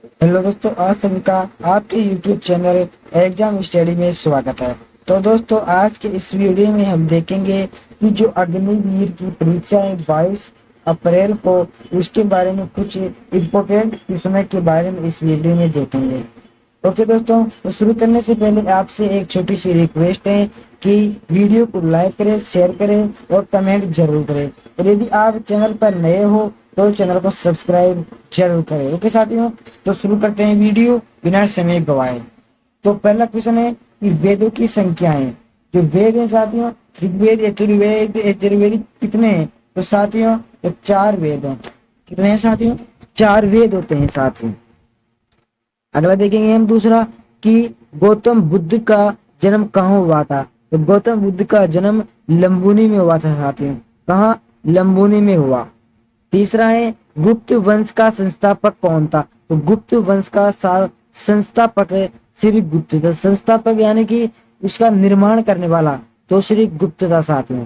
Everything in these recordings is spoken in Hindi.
हेलो दोस्तों, आज सभी का आपके YouTube चैनल एग्जाम स्टडी में स्वागत है। तो दोस्तों, आज के इस वीडियो में हम देखेंगे कि जो अग्निवीर की परीक्षा है 22 अप्रैल को, उसके बारे में कुछ इम्पोर्टेंट क्वेश्चन के बारे में इस वीडियो में देखेंगे। ओके दोस्तों, तो शुरू करने से पहले आपसे एक छोटी सी रिक्वेस्ट है कि वीडियो को लाइक करें, शेयर करें और कमेंट जरूर करें। और यदि आप चैनल पर नए हो तो चैनल को सब्सक्राइब जरूर करें। ओके साथियों, तो शुरू करते हैं वीडियो बिना समय गवाए। तो पहला क्वेश्चन है कि वेदों की संख्याएं। जो वेद है साथियों, ऋग्वेद, यजुर्वेद, यजुर्वेद कितने हैं? तो साथियों, तो 4 वेद हैं। कितने हैं साथियों? 4 वेद होते हैं साथियों। अगला देखेंगे हम दूसरा कि गौतम बुद्ध का जन्म कहाँ हुआ था? तो गौतम बुद्ध का जन्म लंबुनी में हुआ था साथियों। कहाँ? लंबुनी में हुआ। तीसरा है गुप्त वंश का संस्थापक कौन था? तो गुप्त वंश का संस्थापक है श्री गुप्त था। संस्थापक यानी कि उसका निर्माण करने वाला तो श्री गुप्त था साथियों।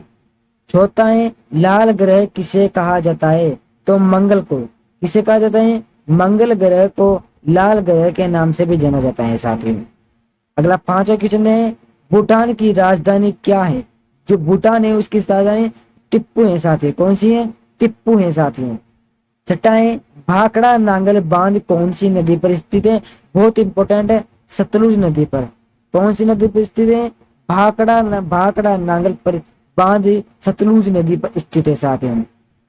चौथा है लाल ग्रह किसे कहा जाता है? तो मंगल को। किसे कहा जाता है? मंगल ग्रह को लाल ग्रह के नाम से भी जाना जाता है साथियों। अगला पांचवा क्वेश्चन है भूटान की राजधानी क्या है? जो भूटान है उसकी राजधानी टिप्पू है साथियों। कौन सी है? टिप्पू है साथियों। छठा है भाखड़ा नांगल बांध कौन सी नदी पर स्थित है? बहुत इंपॉर्टेंट है, सतलुज नदी पर। कौन सी नदी पर स्थित है? भाखड़ा नांगल पर बांध सतलुज नदी पर स्थित है साथियों।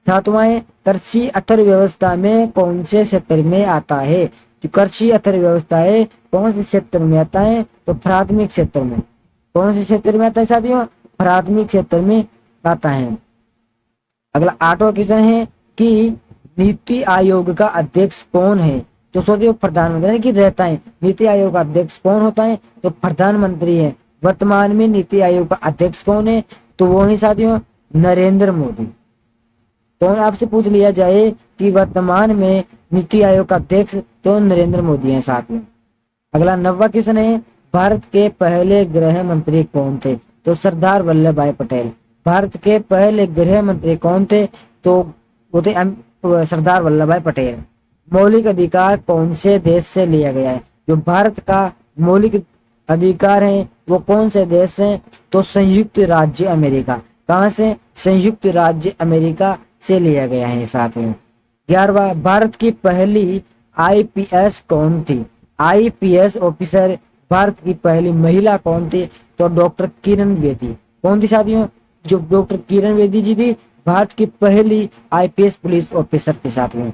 सातवां है कृषि अर्थव्यवस्था में कौन से क्षेत्र में आता है? जो कृषि अर्थव्यवस्था है कौन से क्षेत्र में आता है? तो प्राथमिक क्षेत्र में। कौन से क्षेत्र में आता है साथियों? प्राथमिक क्षेत्र में आता है। अगला आठवां क्वेश्चन है कि नीति आयोग का अध्यक्ष कौन है? तो सोचिए प्रधानमंत्री की रहता है। नीति आयोग का अध्यक्ष कौन होता है? तो प्रधानमंत्री है। वर्तमान में नीति आयोग का अध्यक्ष कौन है? तो वो है साथियों नरेंद्र मोदी। तो आपसे पूछ लिया जाए कि वर्तमान में नीति आयोग का अध्यक्ष तो नरेंद्र मोदी है साथियों। अगला 9वां क्वेश्चन है भारत के पहले गृह मंत्री कौन थे? तो सरदार वल्लभ भाई पटेल। भारत के पहले गृह मंत्री कौन थे? तो वो थे सरदार वल्लभ भाई पटेल। मौलिक अधिकार कौन से देश से लिया गया है? जो भारत का मौलिक अधिकार है वो कौन से देश से? तो संयुक्त राज्य अमेरिका। कहाँ से? संयुक्त राज्य अमेरिका से लिया गया है साथियों। 11वां भारत की पहली आईपीएस कौन थी? आईपीएस ऑफिसर भारत की पहली महिला कौन थी? तो डॉक्टर किरण बेदी। कौन थी साथियों? जो डॉक्टर किरण बेदी जी थी भारत की पहली आईपीएस पुलिस ऑफिसर थी साथियों।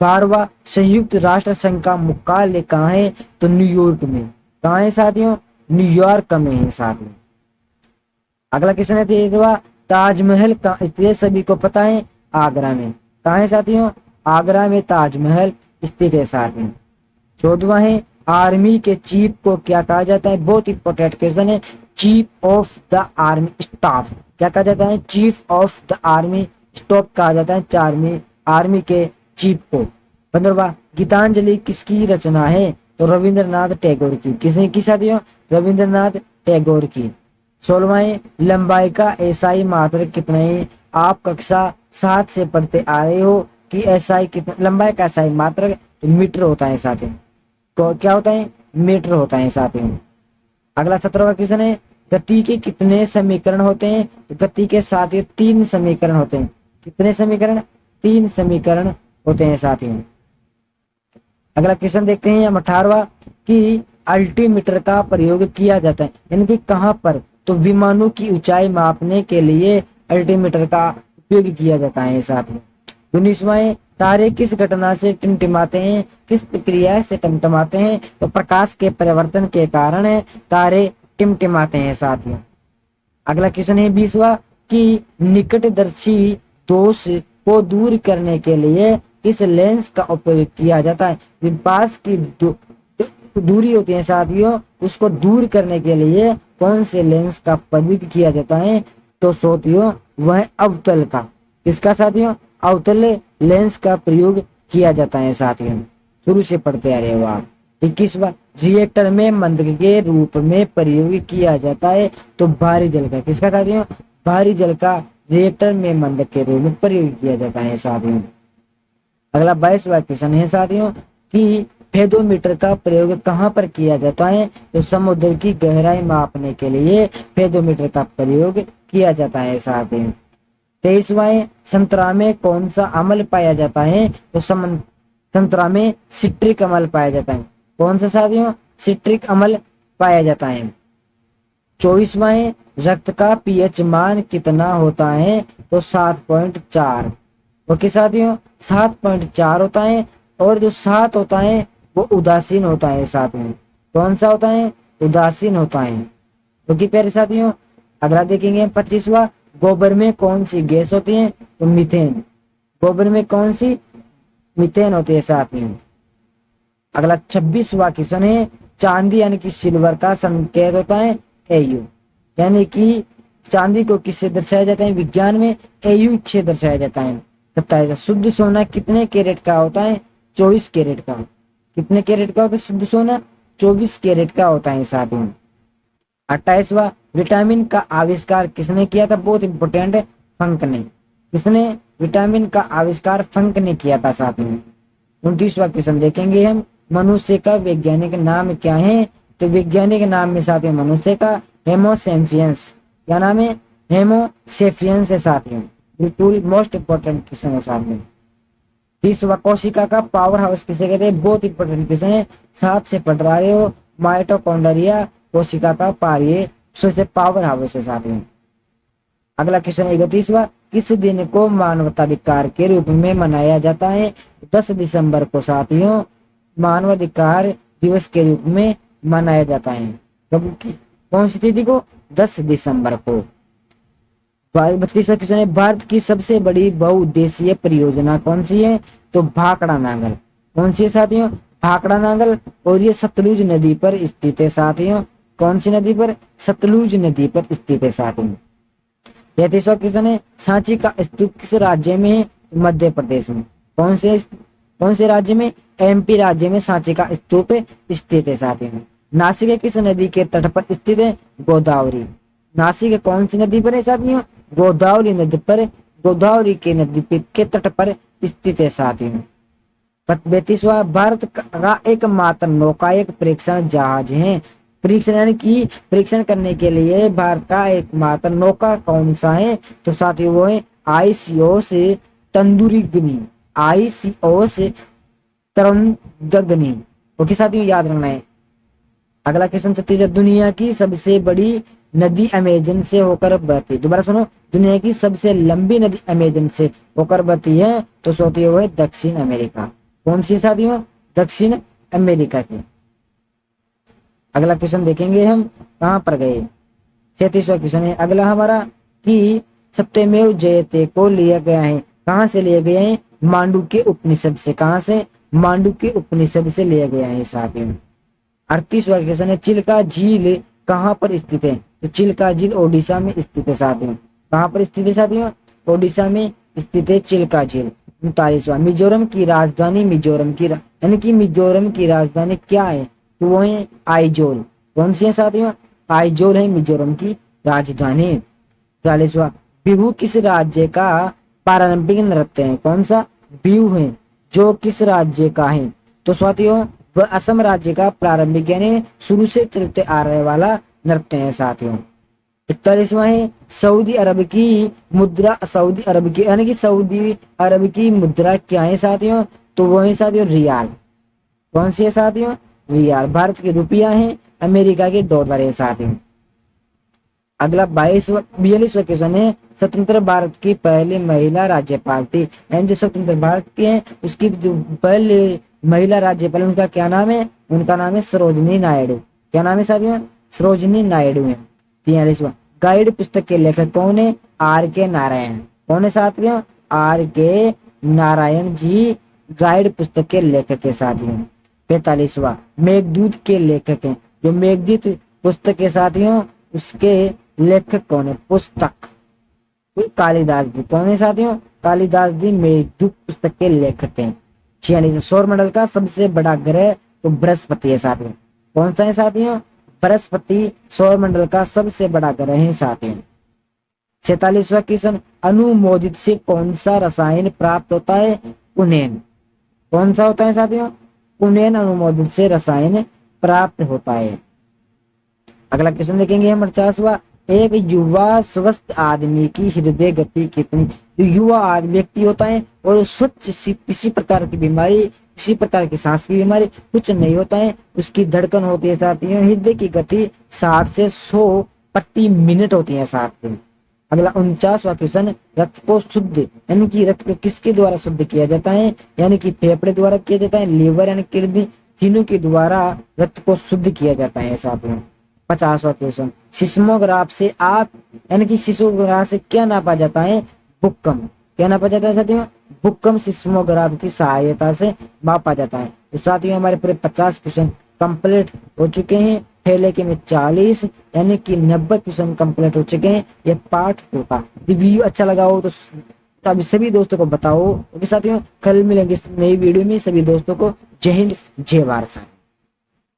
12वां संयुक्त राष्ट्र संघ का मुख्यालय कहाँ है? तो न्यूयॉर्क में। कहाँ है साथियों? न्यूयॉर्क में है साथियों। अगला क्वेश्चन है 13वां ताजमहल का स्थित सभी को पता है? आगरा में। कहाँ है साथियों? आगरा में ताजमहल स्थित है साथियों। 14वां है आर्मी के चीफ को क्या कहा जाता है? बहुत इंपॉर्टेंट क्वेश्चन है। Chief of the army staff. क्या कहा जाता है? Chief of the army staff कहा जाता है आर्मी के चीफ को। 15वां गीतांजलि किसकी रचना है? तो रविंद्रनाथ टैगोर की। किसने की साथियों? रविंद्रनाथ टैगोर की। 16वां लंबाई का एसआई मात्रक कितना है? आप कक्षा 7 से पढ़ते आ रहे हो कि एसआई कितना, लंबाई का एसआई मात्रक मीटर होता है साथियों। तो क्या होता है? मीटर होता है साथियों। अगला 17वां क्वेश्चन है गति के कितने समीकरण होते हैं? गति के साथियों 3 समीकरण होते हैं। कितने समीकरण? 3 समीकरण होते हैं साथियों। अगला क्वेश्चन देखते हैं हम 18वां कि अल्टीमीटर का प्रयोग किया जाता है यानी कि कहाँ पर? तो विमानों की ऊंचाई मापने के लिए अल्टीमीटर का उपयोग किया जाता है साथियों। 19वां तारे किस घटना से टिमटिमाते हैं? किस प्रक्रिया से टिमटिमाते हैं? तो प्रकाश के परिवर्तन के कारण तारे टिमटिमाते हैं साथियों। अगला क्वेश्चन है 20वां कि निकटदर्शी दोष को दूर करने के लिए इस लेंस का उपयोग किया जाता है। पास की दूरी होती है साथियों, उसको दूर करने के लिए कौन से लेंस का प्रयोग किया जाता है? तो साथियों वह अवतल का। किसका साथियों? अवतल लेंस का प्रयोग किया जाता है साथियों। शुरू से पढ़ते आ रहे हो आप। 21वां रिएक्टर में मंदक के रूप में प्रयोग किया जाता है तो भारी जल का। किसका साथियों? भारी जल का रिएक्टर में मंदक के रूप में प्रयोग किया जाता है साथियों। अगला 22वां क्वेश्चन है साथियों कि फेदोमीटर का प्रयोग कहाँ पर किया जाता है? तो समुद्र की गहराई मापने के लिए फेदोमीटर का प्रयोग किया जाता है साथियों। 23वां, संतरा में कौन सा अम्ल पाया जाता है? तो संतरा में सिट्रिक अम्ल पाया जाता है। कौन सा साथियों? सिट्रिक अम्ल पाया जाता है। 24वां, रक्त का पीएच मान कितना होता है? तो 7.4। ओके साथियों, 7.4 होता है। और जो 7 होता है वो उदासीन होता है साथियों। कौन सा होता है? उदासीन होता है। ओके प्यारे साथियों, अगला देखेंगे 25वां, गोबर में कौन सी गैस होती है? तो मीथेन। गोबर में कौन सी? मीथेन होती है साथियों। अगला 26वां क्वेश्चन है, चांदी यानी कि सिल्वर का संकेत होता है Au, यानी कि चांदी को किससे दर्शाया जाता है विज्ञान में? Au से दर्शाया जाता है। 27, शुद्ध सोना कितने कैरेट का होता है? 24 कैरेट का। कितने कैरेट का होता है शुद्ध सोना? 24 कैरेट का होता है साथियों। 28वां, विटामिन का आविष्कार किसने किया था? बहुत इंपॉर्टेंट है, फंक ने। किसने विटामिन का आविष्कार? फंक ने किया था साथियों। 29वां क्वेश्चन देखेंगे हम, मनुष्य का वैज्ञानिक नाम क्या है? तो वैज्ञानिक नाम में साथियों मनुष्य का हेमोसेपियंस। क्या नाम है? हेमोसेपियंस है साथियों। बिल्कुल मोस्ट इंपोर्टेंट क्वेश्चन है साथियों। 30वां, कोशिका का पावर हाउस किसे कहते हैं? बहुत इंपोर्टेंट क्वेश्चन है, साथ से पढ़ रहे हो। माइटोकॉन्ड्रिया कोशिका का कार्य सबसे पावर हाउस है साथियों। अगला क्वेश्चन 31वां, किस दिन को मानवाधिकार के रूप में मनाया जाता है? 10 दिसंबर को साथियों मानवाधिकार दिवस के रूप में मनाया जाता है। कौन सी तिथि को? 10 दिसंबर को। 32वां क्वेश्चन है, भारत की सबसे बड़ी बहुउद्देशीय परियोजना कौन सी है? तो भाखड़ा नांगल। कौन सी है साथियों? भाखड़ा नांगल। और ये सतलुज नदी पर स्थित है साथियों। कौन सी नदी पर? सतलुज नदी पर स्थित है साथियों। 33वां क्वेश्चन है, सांची का स्तूप किस राज्य में है? मध्य प्रदेश में। कौन से राज्य में? MP राज्य में सांची का स्तूप स्थित है साथियों। नासिक किस नदी के तट पर स्थित है? गोदावरी। नासिक कौन सी नदी पर है साथियों? गोदावरी नदी पर, गोदावरी के नदी के तट पर स्थित है साथियों। 32वां, भारत का एकमात्र नौकायक परीक्षण जहाज है। परीक्षण यानी कि परीक्षण करने के लिए भारत का एकमात्र नौका कौन सा है? तो साथियों वो है ICO से तंदुरुग्नि। ICO से तरंगग्नि। ओके साथियों, याद रखना है। अगला क्वेश्चन 36, दुनिया की सबसे बड़ी नदी अमेजन से होकर बहती। दोबारा सुनो, दुनिया की सबसे लंबी नदी अमेजन से होकर बहती है। तो सोती है दक्षिण अमेरिका। कौन सी साथियों? दक्षिण अमेरिका की। अगला क्वेश्चन देखेंगे हम, कहां पर गए? 37वां क्वेश्चन है अगला हमारा, कि सत्यमेव जयते को लिया गया है। कहां से लिया गया है? मांडू के उपनिषद से। कहां से? मांडू के उपनिषद से लिया गया है साथियों। 38वां क्वेश्चन है, चिल्का झील कहां पर स्थित है? तो चिल्का झील ओडिशा में स्थित है साथियों। कहां पर स्थित है साथियों? ओडिशा में स्थित है चिल्का झील। 39वां, मिजोरम की राजधानी यानी कि मिजोरम की राजधानी क्या है? तो वो है आइजोल। कौन सी है साथियों? आइजोल है मिजोरम की राजधानी। 40वां, बिहू किस राज्य का पारंपरिक नृत्य है? कौन सा? बिहू है जो किस राज्य का है? तो साथियों वह असम राज्य का प्रारंभिक यानी शुरू से चलते आ रहे वाला नृत्य है साथियों। 41वां है, सऊदी अरब की मुद्रा, सऊदी अरब की यानी कि सऊदी अरब की मुद्रा क्या है साथियों? तो वो है साथियों रियाल। कौन सी है साथियों? रियाल। भारत की रुपया है, अमेरिका के डॉलर है साथियों। अगला 42वां क्वेश्चन है, स्वतंत्र भारत की पहली महिला राज्यपाल थी। यानी जो स्वतंत्र भारत के हैं उसकी जो पहले महिला राज्यपाल उनका क्या नाम है? उनका नाम है सरोजनी नायडू। क्या नाम है साथियों? सरोजनी नायडू है। 43वां, गाइड पुस्तक के लेखक कौन है? RK नारायण। कौन है साथियों? RK नारायण जी गाइड पुस्तक के लेखक है साथियों। 45वां, मेघदूत के लेखक हैं। जो मेघदूत पुस्तक के साथियों उसके लेखक कौन है? पुस्तक कालिदास जी। कौन है साथियों? कालिदास जी मेघदूत पुस्तक के लेखक हैं। 46, सौर मंडल का सबसे बड़ा ग्रह तो बृहस्पति है साथियों। कौन सा है साथियों? बृहस्पति सौर मंडल का सबसे बड़ा ग्रह है साथियों। 46वां क्वेश्चन, अनुमोदित से कौन सा रसायन प्राप्त होता है? कुनेन। कौन सा होता है साथियों? उन्नयन अनुमोदन से रसायन प्राप्त होता है। अगला क्वेश्चन देखेंगे हम 50वां। एक युवा स्वस्थ आदमी की हृदय गति कितनी। जो युवा आदमी व्यक्ति होता है और स्वच्छ किसी प्रकार की बीमारी, किसी प्रकार की सांस की बीमारी कुछ नहीं होता है, उसकी धड़कन होती है साथियों, हृदय की गति 60 से 100 प्रति मिनट होती है साथियों। अगला 49वां क्वेश्चन। रक्त को शुद्ध यानी कि रक्त को किसके द्वारा शुद्ध किया जाता है, यानी कि फेफड़े द्वारा किया जाता है, लीवर यानी किडनी, तीनों के द्वारा रक्त को शुद्ध किया जाता है साथियों। 50वां क्वेश्चन। सिस्मोग्राफ से आप यानी कि सिस्मोग्राफ से क्या नापा जाता है, भूकंप। क्या नापा जाता है साथियों, भूकंप सिस्मोग्राफ की सहायता से मापा जाता है। तो साथियों हमारे पूरे 50 क्वेश्चन कंप्लीट हो चुके हैं। पहले के में 40 यानी कि 90 क्वेश्चन कंप्लीट हो चुके हैं। ये पार्ट 2 था। यदि वीडियो अच्छा लगा हो तो अभी सभी दोस्तों को बताओ। साथियों कल मिलेंगे नई वीडियो में। सभी दोस्तों को जय हिंद जय भारत।